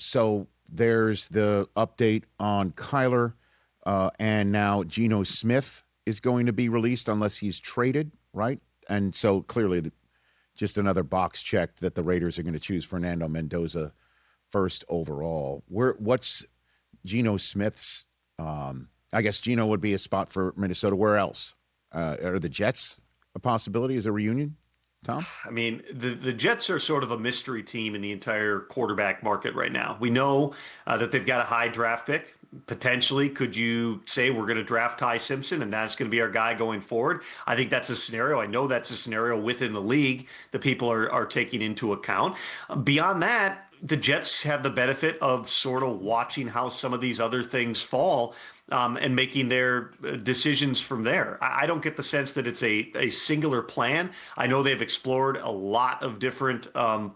So there's the update on Kyler, and now Geno Smith is going to be released unless he's traded, right? And so clearly just another box check that the Raiders are going to choose Fernando Mendoza first overall. What's Geno Smith's I guess Geno would be a spot for Minnesota. Where else? Are the Jets a possibility as a reunion, Tom? I mean, the Jets are sort of a mystery team in the entire quarterback market right now. We know that they've got a high draft pick. Potentially, could you say we're going to draft Ty Simpson and that's going to be our guy going forward? I think that's a scenario. I know that's a scenario within the league that people are taking into account. Beyond that, the Jets have the benefit of sort of watching how some of these other things fall and making their decisions from there. I don't get the sense that it's a singular plan. I know they've explored a lot of different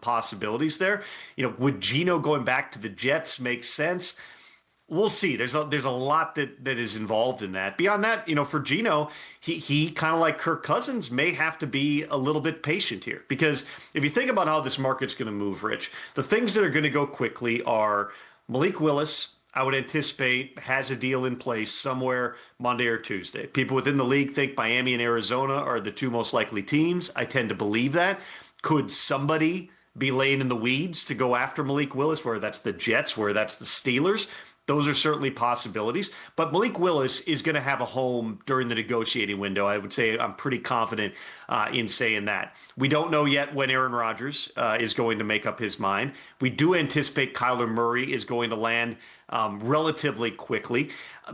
possibilities there. Would Geno going back to the Jets make sense? We'll see. There's a lot that is involved in that. Beyond that, for Geno, he kind of like Kirk Cousins may have to be a little bit patient here, because if you think about how this market's going to move, Rich, the things that are going to go quickly are Malik Willis. I would anticipate has a deal in place somewhere Monday or Tuesday. People within the league think Miami and Arizona are the two most likely teams. I tend to believe that. Could somebody be laying in the weeds to go after Malik Willis, where that's the Jets, where that's the Steelers? Those are certainly possibilities. But Malik Willis is going to have a home during the negotiating window. I would say I'm pretty confident in saying that. We don't know yet when Aaron Rodgers is going to make up his mind. We do anticipate Kyler Murray is going to land relatively quickly.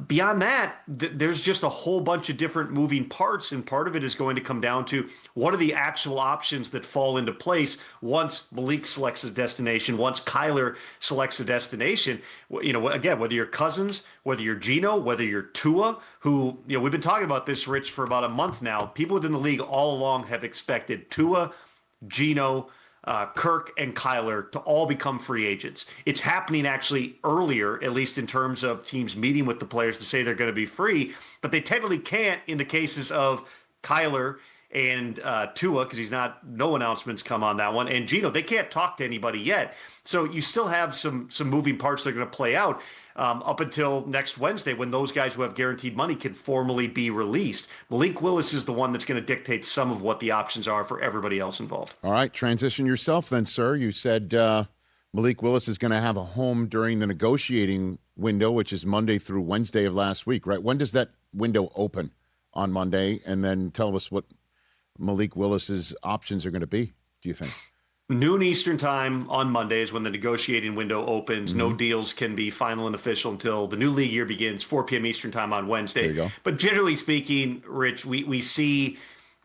Beyond that, there's just a whole bunch of different moving parts, and part of it is going to come down to what are the actual options that fall into place once Malik selects a destination, once Kyler selects a destination. Again, whether you're Cousins, whether you're Geno, whether you're Tua, who, we've been talking about this, Rich, for about a month now. People within the league all along have expected Tua, Geno, Kirk, and Kyler to all become free agents. It's happening actually earlier, at least in terms of teams meeting with the players to say they're going to be free, but they technically can't in the cases of Kyler and Tua, because no announcements come on that one, and Geno, they can't talk to anybody yet. So you still have some moving parts that are going to play out up until next Wednesday, when those guys who have guaranteed money can formally be released. Malik Willis is the one that's going to dictate some of what the options are for everybody else involved. All right, transition yourself then, sir. You said Malik Willis is going to have a home during the negotiating window, which is Monday through Wednesday of last week, right? When does that window open on Monday? And then tell us what Malik Willis's options are going to be, do you think? Noon Eastern time on Monday is when the negotiating window opens. Mm-hmm. No deals can be final and official until the new league year begins, 4 p.m. Eastern time on Wednesday. There you go. But generally speaking, Rich, we see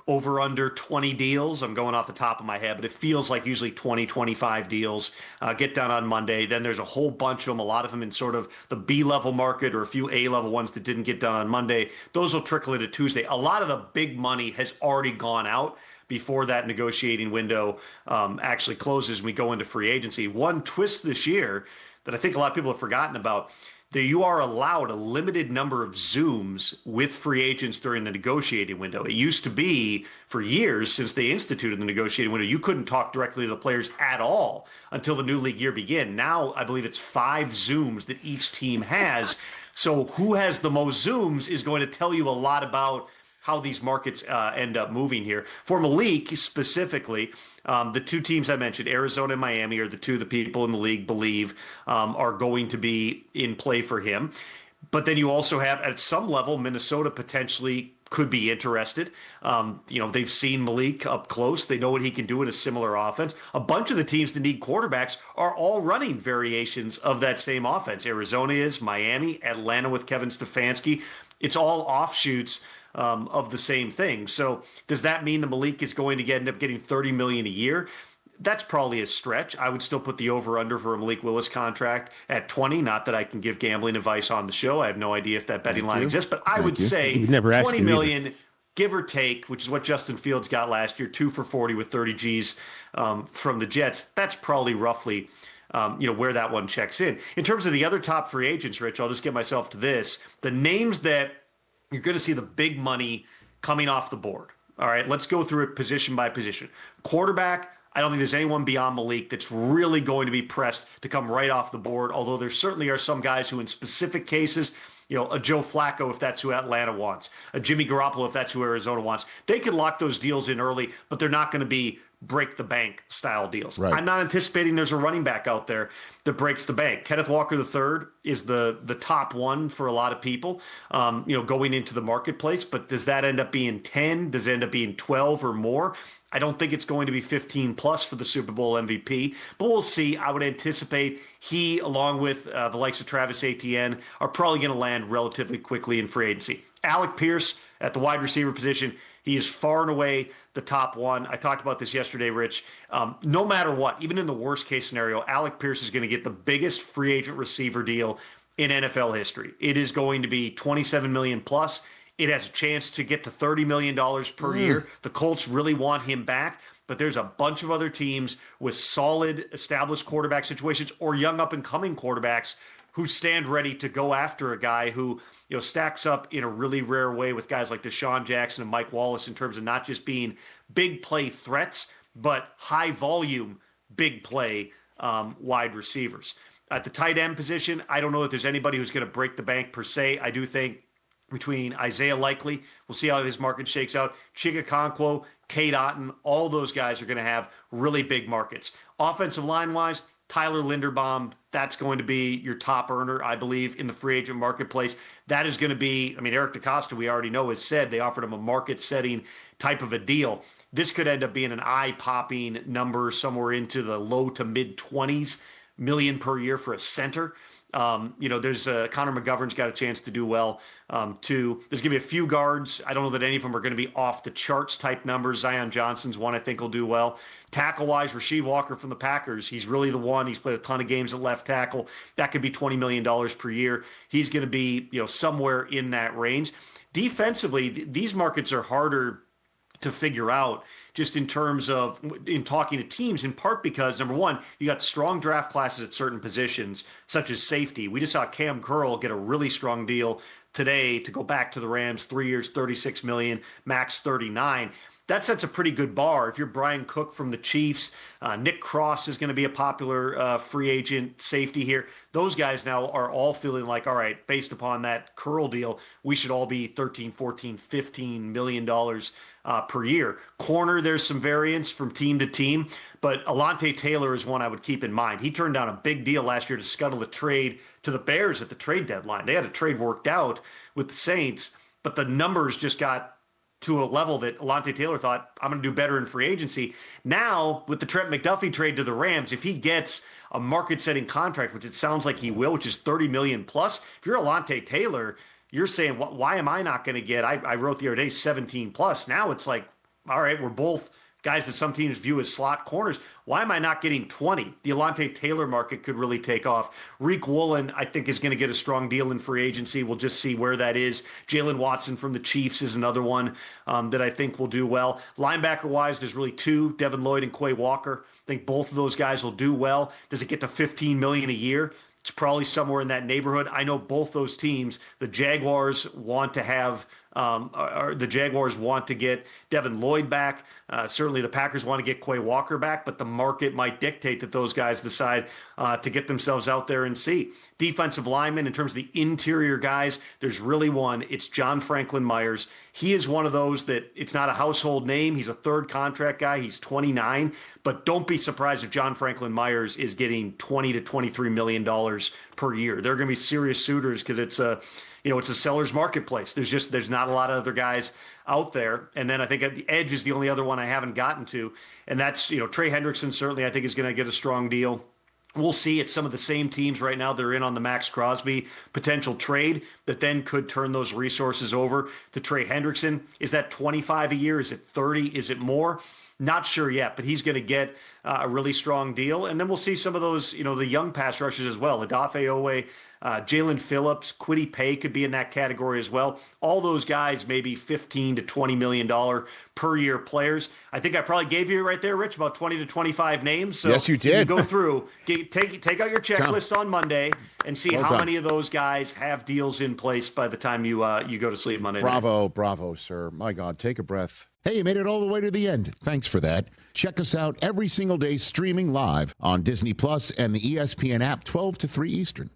over under 20 deals. I'm going off the top of my head, but it feels like usually 20, 25 deals get done on Monday. Then there's a whole bunch of them, a lot of them in sort of the B-level market or a few A-level ones that didn't get done on Monday. Those will trickle into Tuesday. A lot of the big money has already gone out before that negotiating window actually closes and we go into free agency. One twist this year that I think a lot of people have forgotten about, that you are allowed a limited number of Zooms with free agents during the negotiating window. It used to be for years, since they instituted the negotiating window, you couldn't talk directly to the players at all until the new league year began. Now, I believe it's 5 Zooms that each team has. So who has the most Zooms is going to tell you a lot about how these markets end up moving here. For Malik specifically, the two teams I mentioned, Arizona and Miami, are the two the people in the league believe are going to be in play for him. But then you also have, at some level, Minnesota potentially could be interested. They've seen Malik up close. They know what he can do in a similar offense. A bunch of the teams that need quarterbacks are all running variations of that same offense. Arizona is, Miami, Atlanta with Kevin Stefanski. It's all offshoots of the same thing. So does that mean that Malik is going to end up getting $30 million a year? That's probably a stretch. I would still put the over-under for a Malik Willis contract at 20. Not that I can give gambling advice on the show. I have no idea if that betting line exists, but I would say $20 million, give or take, which is what Justin Fields got last year, 2 for 40 with 30 Gs from the Jets. That's probably roughly where that one checks in. In terms of the other top free agents, Rich, I'll just get myself to this. The names that you're going to see the big money coming off the board. All right, let's go through it position by position. Quarterback, I don't think there's anyone beyond Malik that's really going to be pressed to come right off the board, although there certainly are some guys who in specific cases, a Joe Flacco, if that's who Atlanta wants, a Jimmy Garoppolo, if that's who Arizona wants, they could lock those deals in early, but they're not going to be break the bank style deals. Right. I'm not anticipating there's a running back out there that breaks the bank. Kenneth Walker III is the top one for a lot of people, going into the marketplace. But does that end up being 10? Does it end up being 12 or more? I don't think it's going to be 15 plus for the Super Bowl MVP, but we'll see. I would anticipate he, along with the likes of Travis Etienne, are probably going to land relatively quickly in free agency. Alec Pierce at the wide receiver position, he is far and away the top one. I talked about this yesterday, Rich. No matter what, even in the worst case scenario, Alec Pierce is going to get the biggest free agent receiver deal in NFL history. It is going to be $27 million plus. It has a chance to get to $30 million per year. The Colts really want him back, but there's a bunch of other teams with solid established quarterback situations or young up and coming quarterbacks who stand ready to go after a guy who, stacks up in a really rare way with guys like Deshaun Jackson and Mike Wallace in terms of not just being big play threats, but high volume, big play wide receivers. At the tight end position, I don't know that there's anybody who's going to break the bank per se. I do think between Isaiah Likely, we'll see how his market shakes out, Chigakonkwo, Cade Otton, all those guys are going to have really big markets. Offensive line-wise, Tyler Linderbaum, that's going to be your top earner, I believe, in the free agent marketplace. That is going to be, Eric DeCosta, we already know, has said they offered him a market-setting type of a deal. This could end up being an eye-popping number somewhere into the low to mid-20s million per year for a center. There's Connor McGovern's got a chance to do well, too. There's going to be a few guards. I don't know that any of them are going to be off the charts type numbers. Zion Johnson's one I think will do well. Tackle-wise, Rasheed Walker from the Packers, he's really the one. He's played a ton of games at left tackle. That could be $20 million per year. He's going to be, somewhere in that range. Defensively, these markets are harder to figure out just in terms of in talking to teams, in part because, number one, you got strong draft classes at certain positions, such as safety. We just saw Cam Curl get a really strong deal today to go back to the Rams, 3 years, $36 million, max 39. That sets a pretty good bar. If you're Brian Cook from the Chiefs, Nick Cross is going to be a popular free agent safety here. Those guys now are all feeling like, all right, based upon that Curl deal, we should all be $13, $14, $15 million per year. Corner, there's some variance from team to team, but Alontae Taylor is one I would keep in mind. He turned down a big deal last year to scuttle the trade to the Bears at the trade deadline. They had a trade worked out with the Saints, but the numbers just got to a level that Alontae Taylor thought, I'm going to do better in free agency. Now, with the Trent McDuffie trade to the Rams, if he gets a market-setting contract, which it sounds like he will, which is $30 million plus, if you're Alontae Taylor, you're saying, why am I not going to get, I wrote the other day, 17 plus. Now it's like, all right, we're both guys that some teams view as slot corners. Why am I not getting 20? The Alontae Taylor market could really take off. Reek Woolen, I think, is going to get a strong deal in free agency. We'll just see where that is. Jalen Watson from the Chiefs is another one that I think will do well. Linebacker-wise, there's really two, Devin Lloyd and Quay Walker. I think both of those guys will do well. Does it get to $15 million a year? It's probably somewhere in that neighborhood. I know both those teams, the Jaguars want to have the Jaguars want to get Devin Lloyd back. Certainly the Packers want to get Quay Walker back, but the market might dictate that those guys decide to get themselves out there and see. Defensive linemen, in terms of the interior guys, there's really one. It's John Franklin Myers. He is one of those that it's not a household name. He's a third contract guy. He's 29, but don't be surprised if John Franklin Myers is getting $20 to $23 million per year. They're going to be serious suitors because it's a seller's marketplace. There's not a lot of other guys out there. And then I think at the edge is the only other one I haven't gotten to. And that's, Trey Hendrickson certainly I think is going to get a strong deal. We'll see. It's some of the same teams right now. They're in on the Max Crosby potential trade that then could turn those resources over to Trey Hendrickson. Is that 25 a year? Is it 30? Is it more? Not sure yet, but he's going to get a really strong deal. And then we'll see some of those, the young pass rushers as well. Odafe Owe, Jalen Phillips, Kwity Paye could be in that category as well. All those guys maybe $15 to $20 million per year players. I think I probably gave you right there, Rich, about 20 to 25 names. So yes, you did. You go through, take out your checklist on Monday and see how many of those guys have deals in place by the time you go to sleep Monday night. Bravo, sir. My God, take a breath. Hey, you made it all the way to the end. Thanks for that. Check us out every single day streaming live on Disney Plus and the ESPN app 12 to 3 Eastern.